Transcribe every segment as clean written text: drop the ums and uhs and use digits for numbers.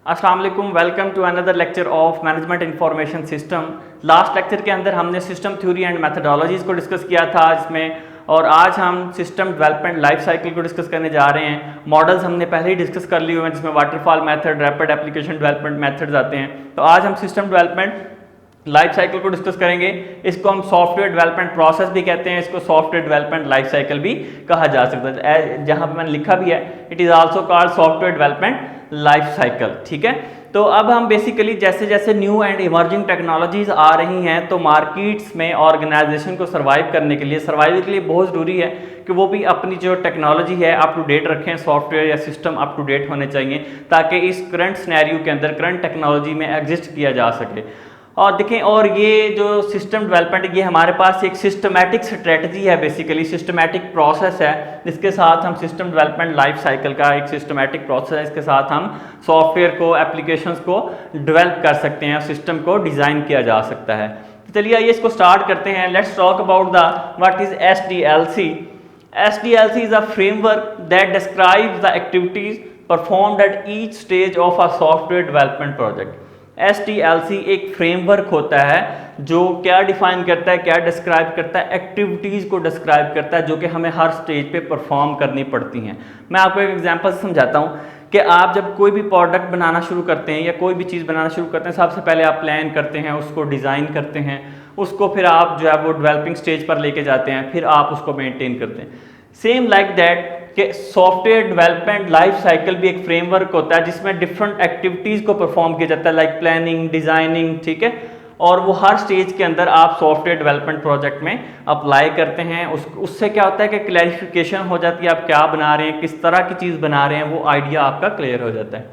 अस्सलाम वालेकुम, welcome to another lecture of management information system. Last lecture के अंदर हमने सिस्टम थ्योरी एंड मेथडोलॉजीज़ को डिस्कस किया था इसमें, और आज हम सिस्टम डेवलपमेंट लाइफ साइकिल को डिस्कस करने जा रहे हैं। मॉडल्स हमने पहले ही डिस्कस कर लिए हुए हैं जिसमें waterfall method, rapid application development methods आते हैं। तो आज हम सिस्टम डेवलपमेंट लाइफ साइकिल को डिस्कस करेंगे। इसको हम सॉफ्टवेयर डेवलपमेंट प्रोसेस भी कहते हैं, इसको सॉफ्टवेयर डेवलपमेंट लाइफ साइकिल भी कहा जा सकता है। जहां पर मैंने लिखा भी है, it is also called software development life cycle. ठीक है, तो अब हम बेसिकली जैसे जैसे न्यू एंड इमर्जिंग टेक्नोलॉजीज आ रही हैं तो मार्केट्स में ऑर्गेनाइजेशन को सर्वाइव करने के लिए, सर्वाइवल के लिए बहुत ज़रूरी है कि वो भी अपनी जो टेक्नोलॉजी है अप टू डेट रखें, सॉफ्टवेयर या सिस्टम अप टू डेट होने चाहिए ताकि इस करंट सिनेरियो के अंदर, करंट टेक्नोलॉजी में एग्जिस्ट किया जा सके। और देखें, और ये जो सिस्टम डेवलपमेंट, ये हमारे पास एक सिस्टमैटिक स्ट्रेटजी है, बेसिकली सिस्टमैटिक प्रोसेस है जिसके साथ हम सिस्टम डेवलपमेंट लाइफ साइकिल का एक सिस्टमैटिक प्रोसेस है, इसके साथ हम सॉफ्टवेयर को, एप्लीकेशंस को डेवलप कर सकते हैं, सिस्टम को डिज़ाइन किया जा सकता है। तो चलिए आइए इसको स्टार्ट करते हैं। Let's talk about the what is SDLC। SDLC is a framework that describes the activities performed at each stage of a software development project। SDLC एक फ्रेमवर्क होता है जो क्या डिफाइन करता है, क्या डिस्क्राइब करता है, एक्टिविटीज़ को डिस्क्राइब करता है जो कि हमें हर स्टेज पे परफॉर्म करनी पड़ती हैं। मैं आपको एक एग्जांपल से समझाता हूँ कि आप जब कोई भी प्रोडक्ट बनाना शुरू करते हैं या कोई भी चीज़ बनाना शुरू करते हैं, सबसे पहले आप प्लान करते हैं, उसको डिज़ाइन करते हैं, उसको फिर आप जो है वो डेवलपिंग स्टेज पर लेके जाते हैं, फिर आप उसको मेनटेन करते हैं। सेम लाइक दैट कि सॉफ्टवेयर डेवलपमेंट लाइफ साइकिल भी एक फ्रेमवर्क होता है जिसमें डिफरेंट एक्टिविटीज़ को परफॉर्म किया जाता है, लाइक प्लानिंग, डिज़ाइनिंग। ठीक है, और वो हर स्टेज के अंदर आप सॉफ्टवेयर डेवलपमेंट प्रोजेक्ट में अप्लाई करते हैं। उससे क्या होता है कि क्लैरिफिकेशन हो जाती है, आप क्या बना रहे हैं, किस तरह की चीज़ बना रहे हैं, वो आइडिया आपका क्लियर हो जाता है।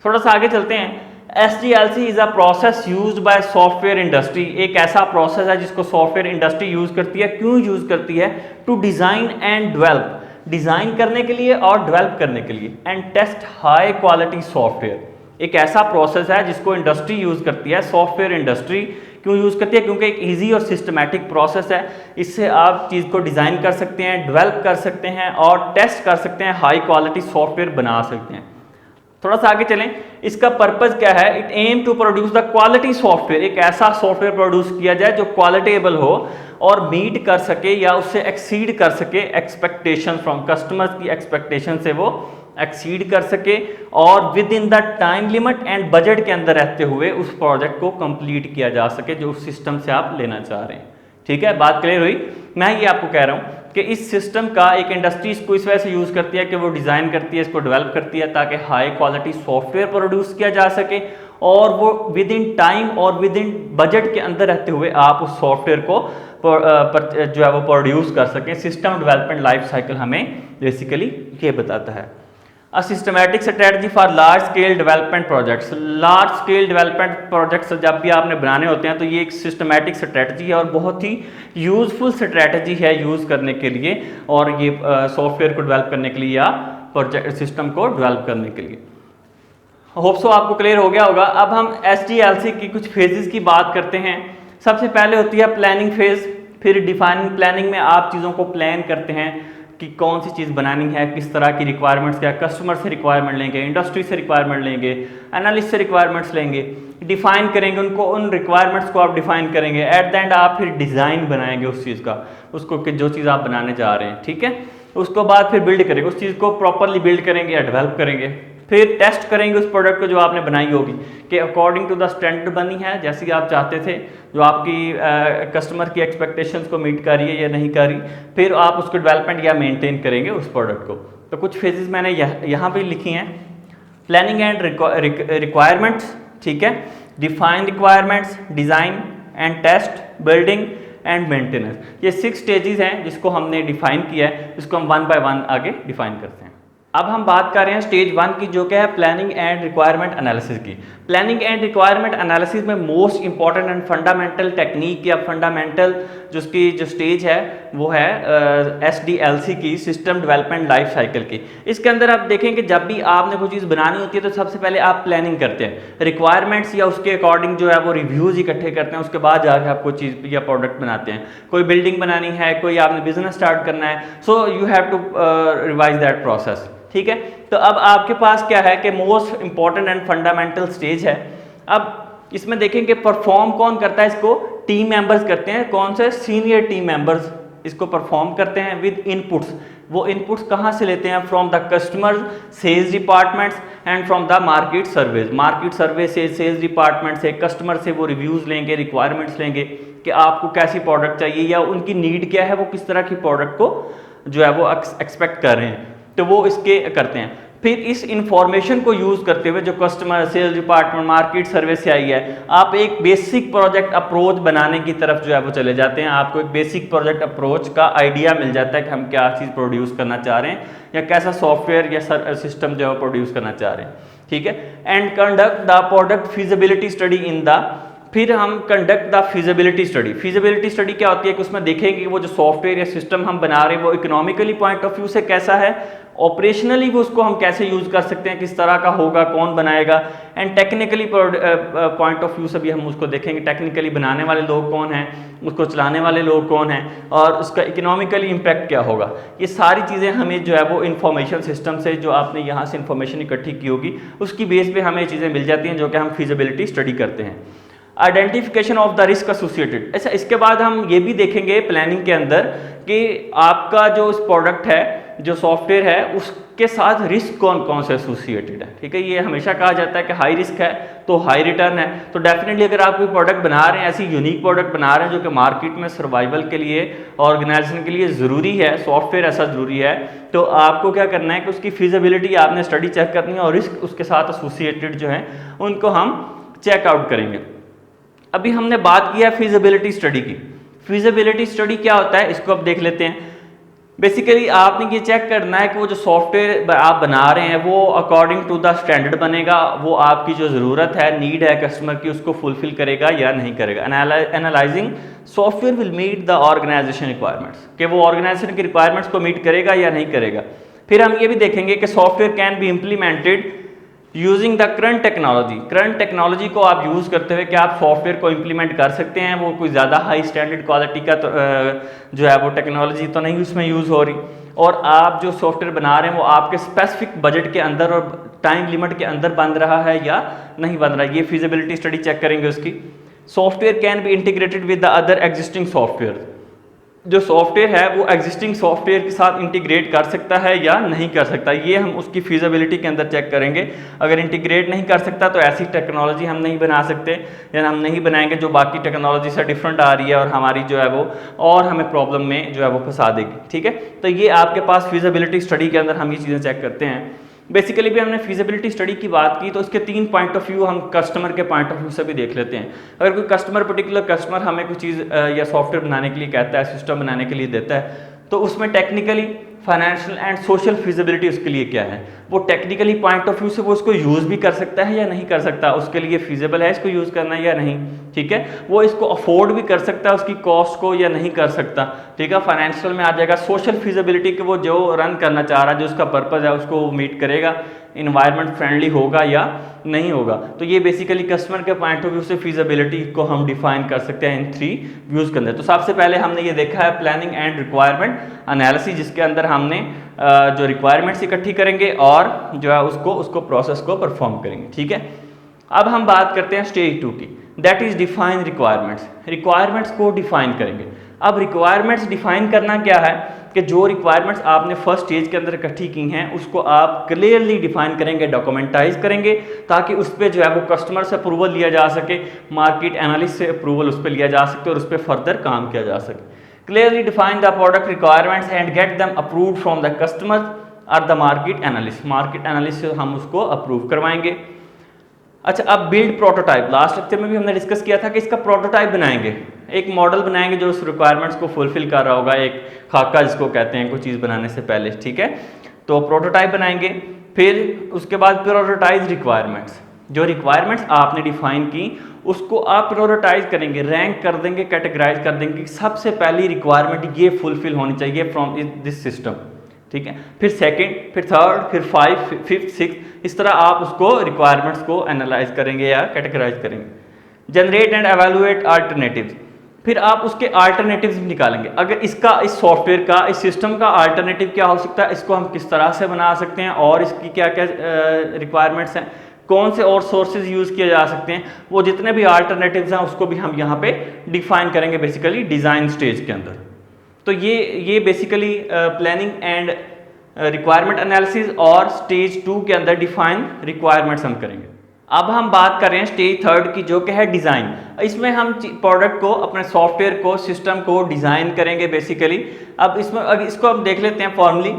थोड़ा सा आगे चलते हैं। SDLC is a process used by software industry. एक ऐसा प्रोसेस है जिसको सॉफ्टवेयर इंडस्ट्री यूज़ करती है। क्यों यूज़ करती है? To design and develop, design करने के लिए और डेवलप करने के लिए, and test high quality software. एक ऐसा प्रोसेस है जिसको इंडस्ट्री यूज़ करती है, सॉफ्टवेयर इंडस्ट्री। क्यों यूज़ करती है? क्योंकि एक इजी और सिस्टमैटिक प्रोसेस है। इससे आप चीज़ को डिज़ाइन कर सकते हैं, डेवलप कर सकते हैं और टेस्ट कर सकते हैं, हाई क्वालिटी सॉफ्टवेयर बना सकते हैं। थोड़ा सा आगे चलें, इसका पर्पज़ क्या है? It aim to produce the quality software. एक ऐसा सॉफ्टवेयर प्रोड्यूस किया जाए जो क्वालिटेबल हो और मीट कर सके या उससे एक्सीड कर सके एक्सपेक्टेशन फ्रॉम कस्टमर्स की एक्सपेक्टेशन से वो एक्सीड कर सके, और with in the time limit and budget के अंदर रहते हुए उस प्रोजेक्ट को कंप्लीट किया जा सके जो उस सिस्टम से आप लेना चाह रहे हैं। ठीक है, बात क्लियर हुई? मैं ये आपको कह रहा हूँ कि इस सिस्टम का एक इंडस्ट्री इसको इस वजह से यूज़ करती है कि वो डिज़ाइन करती है, इसको डेवलप करती है ताकि हाई क्वालिटी सॉफ्टवेयर प्रोड्यूस किया जा सके, और वो विद इन टाइम और विद इन बजट के अंदर रहते हुए आप उस सॉफ्टवेयर को जो है वो प्रोड्यूस कर सकें। सिस्टम डेवलपमेंट लाइफ साइकिल हमें बेसिकली ये बताता है। A systematic strategy for large scale development projects. Large scale development projects जब भी आपने बनाने होते हैं तो ये एक सिस्टमैटिक स्ट्रेटजी है और बहुत ही यूज़फुल स्ट्रेटजी है यूज़ करने के लिए, और ये सॉफ्टवेयर को डेवलप करने के लिए या प्रोजेक्ट सिस्टम को डेवलप करने के लिए। होप सो आपको क्लियर हो गया होगा। अब हम SDLC की कुछ फेजेस की बात करते हैं। सबसे पहले होती है प्लानिंग फेज, फिर डिफाइनिंग। प्लानिंग में आप चीज़ों को प्लान करते हैं कि कौन सी चीज़ बनानी है, किस तरह की रिक्वायरमेंट्स, क्या कस्टमर से रिक्वायरमेंट लेंगे, इंडस्ट्री से रिक्वायरमेंट लेंगे, एनालिस्ट से रिक्वायरमेंट्स लेंगे, डिफाइन करेंगे उनको, उन रिक्वायरमेंट्स को आप डिफाइन करेंगे। एट द एंड आप फिर डिज़ाइन बनाएंगे उस चीज़ का, उसको कि जो चीज़ आप बनाने जा रहे हैं। ठीक है, उसको बाद फिर बिल्ड करेंगे, उस चीज़ को प्रॉपरली बिल्ड करेंगे या डेवलप करेंगे, फिर टेस्ट करेंगे उस प्रोडक्ट को जो आपने बनाई होगी कि अकॉर्डिंग टू द स्टैंडर्ड बनी है, जैसी आप चाहते थे, जो आपकी कस्टमर की एक्सपेक्टेशंस को मीट कर रही है या नहीं कर रही। फिर आप उसको डेवलपमेंट या मेंटेन करेंगे उस प्रोडक्ट को। तो कुछ फेजेस मैंने यहाँ पे लिखी हैं। प्लानिंग एंड रिक्वायरमेंट्स, ठीक है, define requirements, design and test, building and maintenance. ये 6 स्टेजेस हैं जिसको हमने डिफाइन किया है, इसको हम 1 बाय 1 आगे डिफाइन करते हैं। अब हम बात कर रहे हैं स्टेज 1 की, जो क्या है प्लानिंग एंड रिक्वायरमेंट एनालिसिस की। प्लानिंग एंड रिक्वायरमेंट एनालिसिस में most important and fundamental technique या फंडामेंटल जो स्टेज है वो है SDLC की, सिस्टम डेवलपमेंट लाइफ साइकिल की। इसके अंदर आप देखेंगे जब भी आपने कोई चीज़ बनानी होती है तो सबसे पहले आप प्लानिंग करते हैं, रिक्वायरमेंट्स या उसके अकॉर्डिंग जो है वो रिव्यूज़ इकट्ठे करते हैं, उसके बाद जाके आप कोई चीज़ या प्रोडक्ट बनाते हैं। कोई बिल्डिंग बनानी है, कोई आपने बिजनेस स्टार्ट करना है, so you have to revise that process. ठीक है। तो अब आपके पास क्या है कि most important and fundamental stage है। अब इसमें देखेंगे परफॉर्म कौन करता है इसको, टीम मेंबर्स करते हैं। कौन से, सीनियर टीम मेंबर्स इसको परफॉर्म करते हैं विद इनपुट्स। वो इनपुट्स कहाँ से लेते हैं, from the customer, sales departments and from the market surveys. Market survey से, सेल्स डिपार्टमेंट से, कस्टमर से वो रिव्यूज़ लेंगे, रिक्वायरमेंट्स लेंगे कि आपको कैसी प्रोडक्ट चाहिए या उनकी नीड क्या है, वो किस तरह की प्रोडक्ट को जो है वो एक्सपेक्ट कर रहे हैं, तो वो इसके करते हैं। फिर इस इंफॉर्मेशन को यूज़ करते हुए जो customer, sales department, market survey से आई है, आप एक बेसिक प्रोजेक्ट अप्रोच बनाने की तरफ जो है वो चले जाते हैं। आपको एक बेसिक प्रोजेक्ट अप्रोच का आइडिया मिल जाता है कि हम क्या चीज़ प्रोड्यूस करना चाह रहे हैं या कैसा सॉफ्टवेयर या सिस्टम जो है प्रोड्यूस करना चाह रहे हैं, ठीक है। And conduct the product feasibility study in the, फिर हम conduct the feasibility study. Feasibility study क्या होती है कि उसमें देखेंगे कि वो जो सॉफ्टवेयर या सिस्टम हम बना रहे हैं वो इकोनॉमिकली पॉइंट ऑफ व्यू से कैसा है, ऑपरेशनली वो उसको हम कैसे यूज़ कर सकते हैं, किस तरह का होगा, कौन बनाएगा, and technically point of view से भी हम उसको देखेंगे, टेक्निकली बनाने वाले लोग कौन हैं, उसको चलाने वाले लोग कौन हैं, और उसका इकोनॉमिकली इम्पैक्ट क्या होगा। ये सारी चीज़ें हमें जो है वो इंफॉर्मेशन सिस्टम से, जो आपने यहाँ से इंफॉर्मेशन इकट्ठी की होगी उसकी बेस पे हमें चीज़ें मिल जाती हैं जो कि हम फिजिबिलिटी स्टडी करते हैं। Identification of the risk associated. अच्छा, इसके बाद हम ये भी देखेंगे प्लानिंग के अंदर कि आपका जो प्रोडक्ट है, जो सॉफ्टवेयर है, उसके साथ रिस्क कौन कौन से एसोसिएटेड है, ठीक है। ये हमेशा कहा जाता है कि हाई रिस्क है तो हाई रिटर्न है। तो डेफिनेटली अगर आप कोई प्रोडक्ट बना रहे हैं, ऐसी यूनिक प्रोडक्ट बना रहे हैं जो कि मार्केट में सर्वाइवल के लिए, ऑर्गेनाइजेशन के लिए ज़रूरी है, सॉफ्टवेयर ऐसा ज़रूरी है, तो आपको क्या करना है कि उसकी फिजिबिलिटी आपने स्टडी चेक करनी है और रिस्क उसके साथ एसोसिएटेड जो है उनको हम चेकआउट करेंगे। अभी हमने बात किया फिजिबिलिटी स्टडी की। फिजिबिलिटी स्टडी क्या होता है इसको अब देख लेते हैं। बेसिकली आपने ये चेक करना है कि वो जो सॉफ्टवेयर आप बना रहे हैं वो अकॉर्डिंग टू द स्टैंडर्ड बनेगा, वो आपकी जो ज़रूरत है, नीड है कस्टमर की, उसको फुलफिल करेगा या नहीं करेगा। Analysing software will meet the organisation requirements, कि वो ऑर्गेनाइजेशन की रिक्वायरमेंट्स को मीट करेगा या नहीं करेगा। फिर हम ये भी देखेंगे कि software can be implemented using the current technology. Current technology को आप यूज़ करते हुए क्या आप सॉफ्टवेयर को इम्प्लीमेंट कर सकते हैं। वो कोई ज़्यादा हाई स्टैंडर्ड क्वालिटी का तो, जो है वो टेक्नोलॉजी तो नहीं उसमें यूज़ हो रही, और आप जो सॉफ्टवेयर बना रहे हैं वो आपके स्पेसिफिक बजट के अंदर और टाइम लिमिट के अंदर बन रहा है या नहीं बन रहा है। ये फिजिबिलिटी स्टडी चेक करेंगे उसकी। Software can be integrated with the other existing software. जो सॉफ्टवेयर है वो एग्जिस्टिंग सॉफ्टवेयर के साथ इंटीग्रेट कर सकता है या नहीं कर सकता, ये हम उसकी फिजिबिलिटी के अंदर चेक करेंगे। अगर इंटीग्रेट नहीं कर सकता तो ऐसी टेक्नोलॉजी हम नहीं बना सकते या हम नहीं बनाएंगे जो बाकी टेक्नोलॉजी से डिफरेंट आ रही है और हमारी जो है वो और हमें प्रॉब्लम में जो है वो फंसा देगी, ठीक है। तो ये आपके पास फिजिबिलिटी स्टडी के अंदर हम ये चीज़ें चेक करते हैं। बेसिकली भी हमने फिजिबिलिटी स्टडी की बात की तो इसके 3 पॉइंट ऑफ व्यू हम कस्टमर के पॉइंट ऑफ व्यू से भी देख लेते हैं। अगर कोई कस्टमर, पर्टिकुलर कस्टमर हमें कोई चीज़ या सॉफ्टवेयर बनाने के लिए कहता है, सिस्टम बनाने के लिए देता है, तो उसमें technically, financial and social feasibility उसके लिए क्या है। वो टेक्निकली पॉइंट ऑफ व्यू से वो उसको यूज़ भी कर सकता है या नहीं कर सकता, उसके लिए फिजिबल है इसको यूज़ करना या नहीं, ठीक है। वो इसको अफोर्ड भी कर सकता है उसकी कॉस्ट को या नहीं कर सकता, ठीक है। फाइनेंशियल में आ जाएगा सोशल फिजिबिलिटी कि वो जो रन करना चाह रहा है, जो उसका पर्पज़ है, उसको वो मीट करेगा, इन्वायरमेंट फ्रेंडली होगा या नहीं होगा। तो ये बेसिकली कस्टमर के पॉइंट ऑफ व्यू से फिजिबिलिटी को हम डिफाइन कर सकते हैं इन 3 व्यूज़ के अंदर। तो सबसे पहले हमने ये देखा है प्लानिंग एंड रिक्वायरमेंट एनालिसिस, जिसके अंदर हमने जो रिक्वायरमेंट्स इकट्ठी करेंगे और जो है उसको प्रोसेस को परफॉर्म करेंगे, ठीक है। अब हम बात करते हैं स्टेज 2 की, that is define requirements. Requirements को डिफाइन करेंगे। अब रिक्वायरमेंट्स डिफाइन करना क्या है कि जो रिक्वायरमेंट्स आपने फर्स्ट स्टेज के अंदर इकट्ठी की हैं उसको आप क्लियरली डिफाइन करेंगे, डॉक्यूमेंटाइज करेंगे, ताकि उस पर जो है वो कस्टमर से अप्रूवल लिया जा सके, मार्केट एनालिस्ट से अप्रूवल उस पर लिया जा सके और उस पर फर्दर काम किया जा सके। Clearly define the product requirements and get them approved from the customer और the market analyst. Market analyst से हम उसको अप्रूव करवाएंगे। अच्छा, अब बिल्ड प्रोटोटाइप। लास्ट लेक्चर में भी हमने डिस्कस किया था कि इसका प्रोटोटाइप बनाएंगे, एक मॉडल बनाएंगे जो उस रिक्वायरमेंट्स को फुलफिल कर रहा होगा, एक खाका जिसको कहते हैं कोई चीज़ बनाने से पहले, ठीक है। तो प्रोटोटाइप बनाएंगे, फिर उसके बाद प्रियोरिटाइज रिक्वायरमेंट्स। जो रिक्वायरमेंट्स आपने डिफाइन की उसको आप प्रियोरिटाइज करेंगे, रैंक कर देंगे, कैटेगराइज कर देंगे। सबसे पहली रिक्वायरमेंट ये फुलफिल होनी चाहिए फ्रॉम दिस सिस्टम, ठीक है। फिर सेकंड, फिर थर्ड, फिर 5, 5th, 6th, इस तरह आप उसको रिक्वायरमेंट्स को एनालाइज करेंगे या कैटेगराइज करेंगे। Generate and evaluate alternatives. फिर आप उसके अल्टरनेटिव्स भी निकालेंगे। अगर इसका, इस सॉफ्टवेयर का, इस सिस्टम का अल्टरनेटिव क्या हो सकता है, इसको हम किस तरह से बना सकते हैं और इसकी क्या क्या रिक्वायरमेंट्स हैं, कौन से और सोर्सेज यूज़ किए जा सकते हैं, वो जितने भी अल्टरनेटिव्स हैं उसको भी हम यहाँ पे डिफाइन करेंगे बेसिकली डिज़ाइन स्टेज के अंदर। तो ये basically planning and requirement analysis और स्टेज 2 के अंदर डिफाइन रिक्वायरमेंट्स हम करेंगे। अब हम बात कर रहे हैं स्टेज 3 की, जो कि है डिज़ाइन। इसमें हम प्रोडक्ट को, अपने सॉफ्टवेयर को, सिस्टम को डिज़ाइन करेंगे बेसिकली। अब इसको हम देख लेते हैं formally.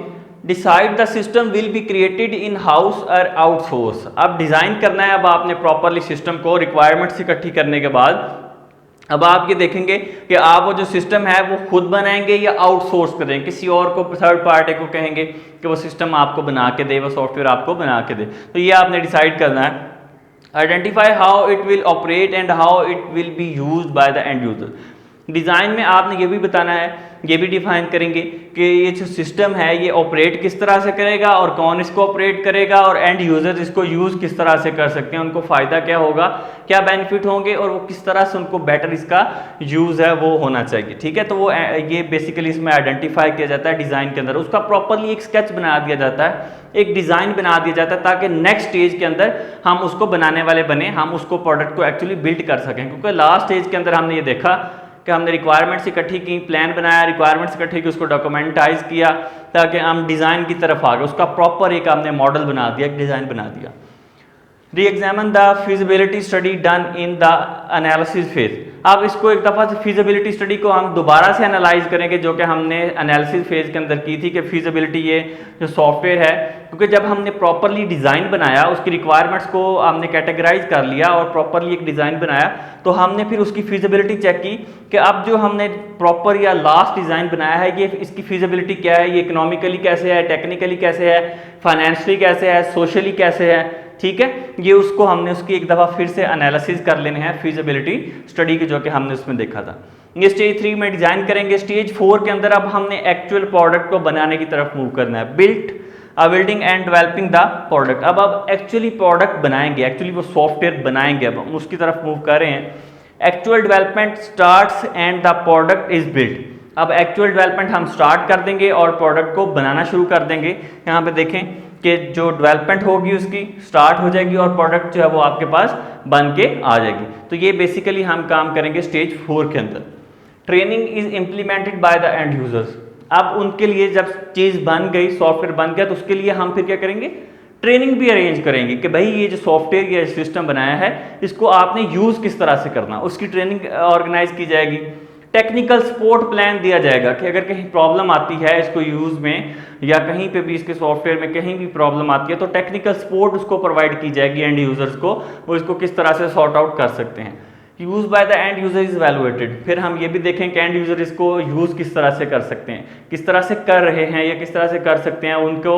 Decide the system will be created in house और आउटसोर्स। अब डिज़ाइन करना है, अब आपने प्रॉपरली सिस्टम को रिक्वायरमेंट्स इकट्ठी करने के बाद अब आप ये देखेंगे कि आप वो जो सिस्टम है वो खुद बनाएंगे या आउटसोर्स करेंगे, किसी और को, थर्ड पार्टी को कहेंगे कि वो सिस्टम आपको बना के दे, वो सॉफ्टवेयर आपको बना के दे। तो ये आपने डिसाइड करना है। Identify how it will operate and how it will be used by the end user. Design में आपने ये भी बताना है, ये भी डिफाइन करेंगे कि ये जो सिस्टम है ये ऑपरेट किस तरह से करेगा और कौन इसको ऑपरेट करेगा और एंड यूज़र इसको यूज़ किस तरह से कर सकते हैं, उनको फ़ायदा क्या होगा, क्या बेनिफिट होंगे और वो किस तरह से उनको बेटर इसका यूज़ है वो होना चाहिए। ठीक है, तो वो ये बेसिकली इसमें आइडेंटिफाई किया जाता है डिज़ाइन के अंदर। उसका प्रॉपरली एक स्केच बना दिया जाता है, एक डिज़ाइन बना दिया जाता है, ताकि नेक्स्ट स्टेज के अंदर हम उसको बनाने वाले बने, हम उसको प्रोडक्ट को एक्चुअली बिल्ड कर सकें। क्योंकि लास्ट स्टेज के अंदर हमने ये देखा कि हमने रिक्वायरमेंट्स इकट्ठी की, प्लान बनाया, रिक्वायरमेंट्स इकट्ठी की, उसको डॉक्यूमेंटाइज किया ताकि हम डिज़ाइन की तरफ आ गए, उसका प्रॉपर एक हमने मॉडल बना दिया, एक डिज़ाइन बना दिया। री examine the feasibility study done in the analysis phase. अब इसको एक दफ़ा से फिजिबिलिटी स्टडी को हम दोबारा से एनालाइज करेंगे, जो कि हमने एनालिसिस फेज के अंदर की थी कि फिजिबिलिटी ये जो सॉफ्टवेयर है, क्योंकि जब हमने प्रॉपरली डिज़ाइन बनाया, उसकी रिक्वायरमेंट्स को हमने कैटेगराइज कर लिया और प्रॉपरली एक डिज़ाइन बनाया, तो हमने फिर उसकी फिजिबिलिटी चेक की कि अब जो हमने प्रॉपर या लास्ट डिज़ाइन बनाया है ये इसकी फिजिबिलिटी क्या है, ये इकोनॉमिकली कैसे है, टेक्निकली कैसे है, फाइनेंशियली कैसे है, सोशली कैसे है। ठीक है, ये उसको हमने उसकी एक दफ़ा फिर से एनालिसिस कर लेने हैं फिजिबिलिटी स्टडी के, जो कि हमने उसमें देखा था। ये स्टेज 3 में डिज़ाइन करेंगे। स्टेज 4 के अंदर अब हमने एक्चुअल प्रोडक्ट को बनाने की तरफ मूव करना है। Building and developing the product. अब एक्चुअली प्रोडक्ट बनाएंगे, एक्चुअली वो सॉफ्टवेयर बनाएंगे, अब हम उसकी तरफ मूव कर रहे हैं। Actual development starts and the product is build. अब एक्चुअल डेवलपमेंट हम स्टार्ट कर देंगे और प्रोडक्ट को बनाना शुरू कर देंगे। यहाँ पे देखें कि जो डेवलपमेंट होगी उसकी स्टार्ट हो जाएगी और प्रोडक्ट जो है वो आपके पास बन के आ जाएगी। तो ये बेसिकली हम काम करेंगे स्टेज 4 के अंदर। Training is implemented by the end users. अब उनके लिए जब चीज़ बन गई, सॉफ्टवेयर बन गया, तो उसके लिए हम फिर क्या करेंगे, ट्रेनिंग भी अरेंज करेंगे कि भाई ये जो सॉफ्टवेयर या सिस्टम बनाया है इसको आपने यूज़ किस तरह से करना, उसकी ट्रेनिंग ऑर्गेनाइज की जाएगी। टेक्निकल सपोर्ट प्लान दिया जाएगा कि अगर कहीं प्रॉब्लम आती है इसको यूज़ में या कहीं पे भी इसके सॉफ्टवेयर में कहीं भी प्रॉब्लम आती है तो टेक्निकल सपोर्ट उसको प्रोवाइड की जाएगी एंड यूज़र्स को, वो इसको किस तरह से सॉर्ट आउट कर सकते हैं। Use by the end user is valuated. फिर हम ये भी देखें कि एंड यूजर इसको यूज़ किस तरह से कर सकते हैं, किस तरह से कर रहे हैं या किस तरह से कर सकते हैं, उनको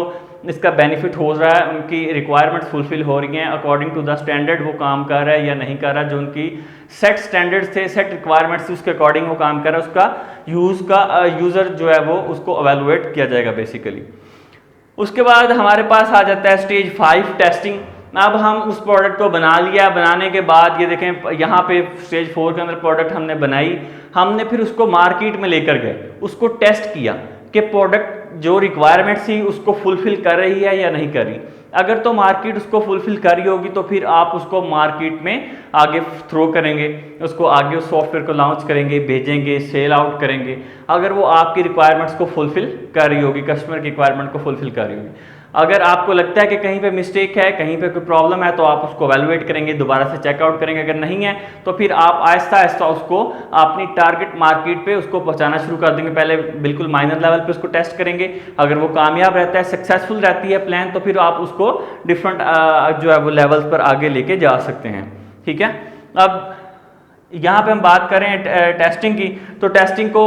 इसका बेनिफिट हो रहा है, उनकी रिक्वायरमेंट्स फुलफिल हो रही हैं, अकॉर्डिंग टू द स्टैंडर्ड वो काम कर रहा है या नहीं कर रहा, जो उनकी सेट स्टैंडर्ड्स थे, सेट रिक्वायरमेंट्स थी, उसके अकॉर्डिंग वो काम कर रहा है, उसका यूज़र जो है वो उसको एवेलुएट किया जाएगा बेसिकली। उसके बाद हमारे पास आ जाता है स्टेज 5 टेस्टिंग। अब हम उस प्रोडक्ट को बना लिया, बनाने के बाद ये देखें यहाँ पे स्टेज 4 के अंदर प्रोडक्ट हमने बनाई, हमने फिर उसको मार्केट में लेकर गए, उसको टेस्ट किया कि प्रोडक्ट जो रिक्वायरमेंट थी उसको फुलफिल कर रही है या नहीं कर रही। अगर तो मार्केट उसको फुलफिल कर रही होगी तो फिर आप उसको मार्केट में आगे थ्रो करेंगे, उसको आगे उस सॉफ्टवेयर को लॉन्च करेंगे, भेजेंगे, सेल आउट करेंगे। अगर वो आपकी रिक्वायरमेंट्स को फुलफिल कर रही होगी, कस्टमर की रिक्वायरमेंट को फुलफिल कर रही होगी। अगर आपको लगता है कि कहीं पे मिस्टेक है, कहीं पे कोई प्रॉब्लम है, तो आप उसको एवेलुएट करेंगे, दोबारा से चेकआउट करेंगे। अगर नहीं है तो फिर आप आहिस्ता आहिस्ता उसको अपनी टारगेट मार्केट पे उसको पहुंचाना शुरू कर देंगे। पहले बिल्कुल माइनर लेवल पे उसको टेस्ट करेंगे, अगर वो कामयाब रहता है, सक्सेसफुल रहती है प्लान, तो फिर आप उसको डिफरेंट जो है वो लेवल्स पर आगे लेके जा सकते हैं। ठीक है, अब यहाँ पे हम बात करें टेस्टिंग की, तो टेस्टिंग को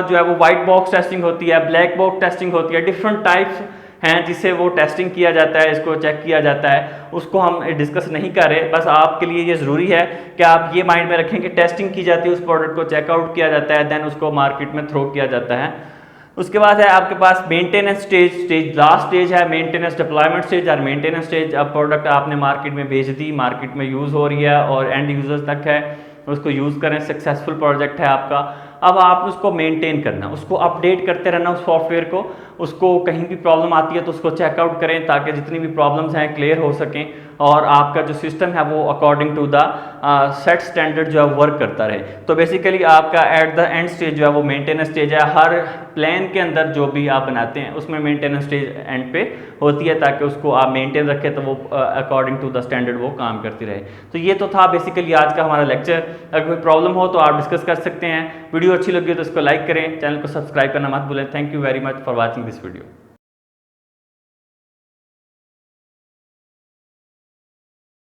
जो है वो वाइट बॉक्स टेस्टिंग होती है, ब्लैक बॉक्स टेस्टिंग होती है, डिफरेंट टाइप्स हैं जिससे वो टेस्टिंग किया जाता है, इसको चेक किया जाता है, उसको हम डिस्कस नहीं कर रहे। बस आपके लिए ये ज़रूरी है कि आप ये माइंड में रखें कि टेस्टिंग की जाती है, उस प्रोडक्ट को चेकआउट किया जाता है, देन उसको मार्केट में थ्रो किया जाता है। उसके बाद है आपके पास मेंटेनेंस स्टेज लास्ट स्टेज है, मेंटेनेंस डिप्लॉयमेंट स्टेज और मेंटेनेंस स्टेज। अब प्रोडक्ट आपने मार्केट में भेज दी, मार्केट में यूज़ हो रही है और एंड यूजर्स तक है, उसको यूज़ करें, सक्सेसफुल प्रोजेक्ट है आपका। अब आप उसको मेंटेन करना, उसको अपडेट करते रहना उस सॉफ्टवेयर को, उसको कहीं भी प्रॉब्लम आती है तो उसको चेकआउट करें ताकि जितनी भी प्रॉब्लम्स हैं क्लियर हो सकें और आपका जो सिस्टम है वो according to the set standard जो है वर्क करता रहे। तो बेसिकली आपका एट द एंड स्टेज जो है वो मेंटेनेंस स्टेज है। हर प्लान के अंदर जो भी आप बनाते हैं उसमें मेंटेनेंस स्टेज एंड पे होती है ताकि उसको आप मेंटेन रखें तो वो अकॉर्डिंग टू द स्टैंडर्ड वो काम करती रहे। तो ये तो था बेसिकली आज का हमारा लेक्चर। अगर कोई प्रॉब्लम हो तो आप डिस्कस कर सकते हैं। वीडियो अच्छी लगी तो इसको लाइक करें, चैनल को सब्सक्राइब करना मत भूलें। Thank you very much for watching this video.